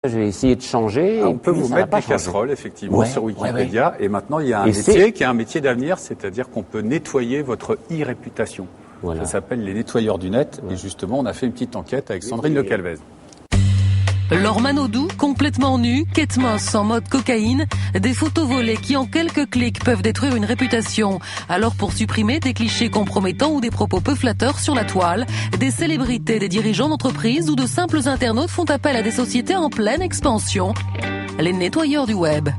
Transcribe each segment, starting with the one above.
J'ai essayé de changer. On peut vous mettre des casseroles, effectivement, sur Wikipédia. Et maintenant, il y a un métier qui est un métier d'avenir, c'est-à-dire qu'on peut nettoyer votre e-réputation. Voilà. Ça s'appelle les nettoyeurs du net. Et justement, on a fait une petite enquête avec Sandrine Le Calvez. Laure Manodou, complètement nue, Kate Moss en mode cocaïne, des photos volées qui en quelques clics peuvent détruire une réputation. Alors pour supprimer des clichés compromettants ou des propos peu flatteurs sur la toile, des célébrités, des dirigeants d'entreprises ou de simples internautes font appel à des sociétés en pleine expansion, les nettoyeurs du web.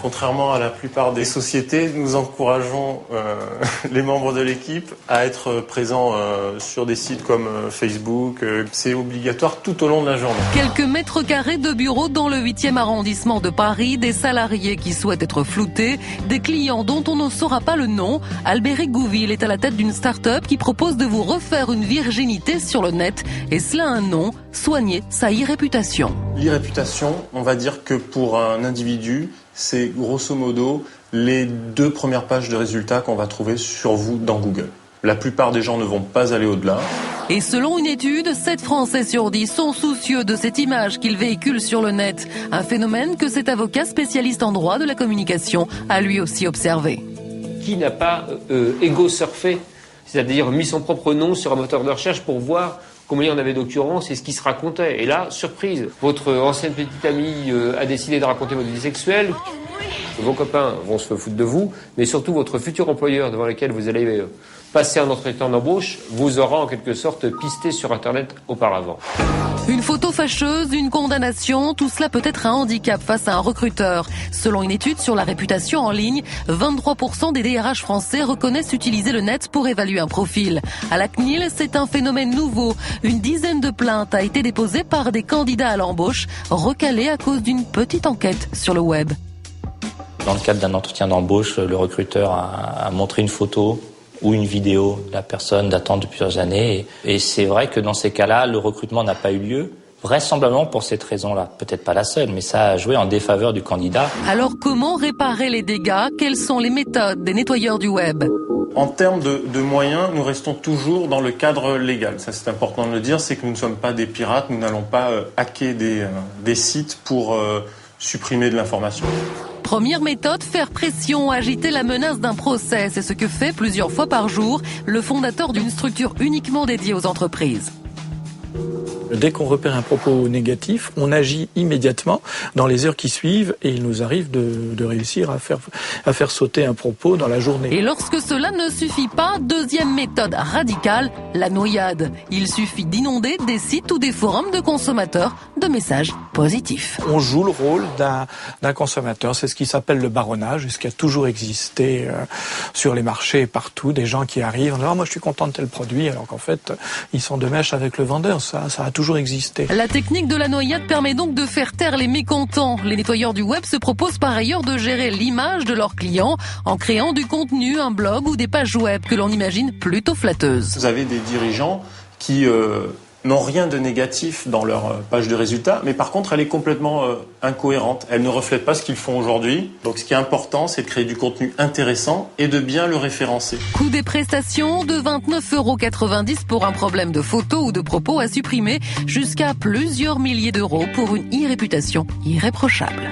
Contrairement à la plupart des sociétés, nous encourageons les membres de l'équipe à être présents sur des sites comme Facebook. C'est obligatoire tout au long de la journée. Quelques mètres carrés de bureaux dans le 8e arrondissement de Paris, des salariés qui souhaitent être floutés, des clients dont on ne saura pas le nom. Albéric Gouville est à la tête d'une start-up qui propose de vous refaire une virginité sur le net. Et cela a un nom, soigner sa e-réputation. L'e-réputation, on va dire que pour un individu, c'est grosso modo les 2 premières pages de résultats qu'on va trouver sur vous dans Google. La plupart des gens ne vont pas aller au-delà. Et selon une étude, 7 Français sur 10 sont soucieux de cette image qu'ils véhiculent sur le net. Un phénomène que cet avocat spécialiste en droit de la communication a lui aussi observé. Qui n'a pas égo-surfé, c'est-à-dire mis son propre nom sur un moteur de recherche pour voir combien il y en avait d'occurrences et ce qui se racontait. Et là, surprise, votre ancienne petite amie a décidé de raconter votre vie sexuelle. Vos copains vont se foutre de vous, mais surtout votre futur employeur devant lequel vous allez passer un entretien d'embauche vous aura en quelque sorte pisté sur Internet auparavant. Une photo fâcheuse, une condamnation, tout cela peut être un handicap face à un recruteur. Selon une étude sur la réputation en ligne, 23% des DRH français reconnaissent utiliser le net pour évaluer un profil. À la CNIL, c'est un phénomène nouveau. Une dizaine de plaintes a été déposée par des candidats à l'embauche, recalés à cause d'une petite enquête sur le web. Dans le cadre d'un entretien d'embauche, le recruteur a montré une photo ou une vidéo de la personne datant de plusieurs années. Et c'est vrai que dans ces cas-là, le recrutement n'a pas eu lieu, vraisemblablement pour cette raison-là. Peut-être pas la seule, mais ça a joué en défaveur du candidat. Alors comment réparer les dégâts? Quelles sont les méthodes des nettoyeurs du web? En termes de moyens, nous restons toujours dans le cadre légal. Ça, c'est important de le dire, c'est que nous ne sommes pas des pirates, nous n'allons pas hacker des sites pour supprimer de l'information. Première méthode, faire pression, agiter la menace d'un procès. C'est ce que fait plusieurs fois par jour le fondateur d'une structure uniquement dédiée aux entreprises. Dès qu'on repère un propos négatif, on agit immédiatement dans les heures qui suivent et il nous arrive de réussir à faire sauter un propos dans la journée. Et lorsque cela ne suffit pas, deuxième méthode radicale, la noyade. Il suffit d'inonder des sites ou des forums de consommateurs de messages positifs. On joue le rôle d'un consommateur, c'est ce qui s'appelle le baronnage, et ce qui a toujours existé sur les marchés partout, des gens qui arrivent, alors moi je suis content de tel produit, alors qu'en fait ils sont de mèche avec le vendeur, ça a toujours existé. La technique de la noyade permet donc de faire taire les mécontents. Les nettoyeurs du web se proposent par ailleurs de gérer l'image de leurs clients en créant du contenu, un blog ou des pages web que l'on imagine plutôt flatteuses. Vous avez des dirigeants qui n'ont rien de négatif dans leur page de résultats, mais par contre elle est complètement incohérente. Elle ne reflète pas ce qu'ils font aujourd'hui. Donc ce qui est important, c'est de créer du contenu intéressant et de bien le référencer. Coût des prestations de 29,90 € pour un problème de photo ou de propos à supprimer, jusqu'à plusieurs milliers d'euros pour une e-réputation irréprochable.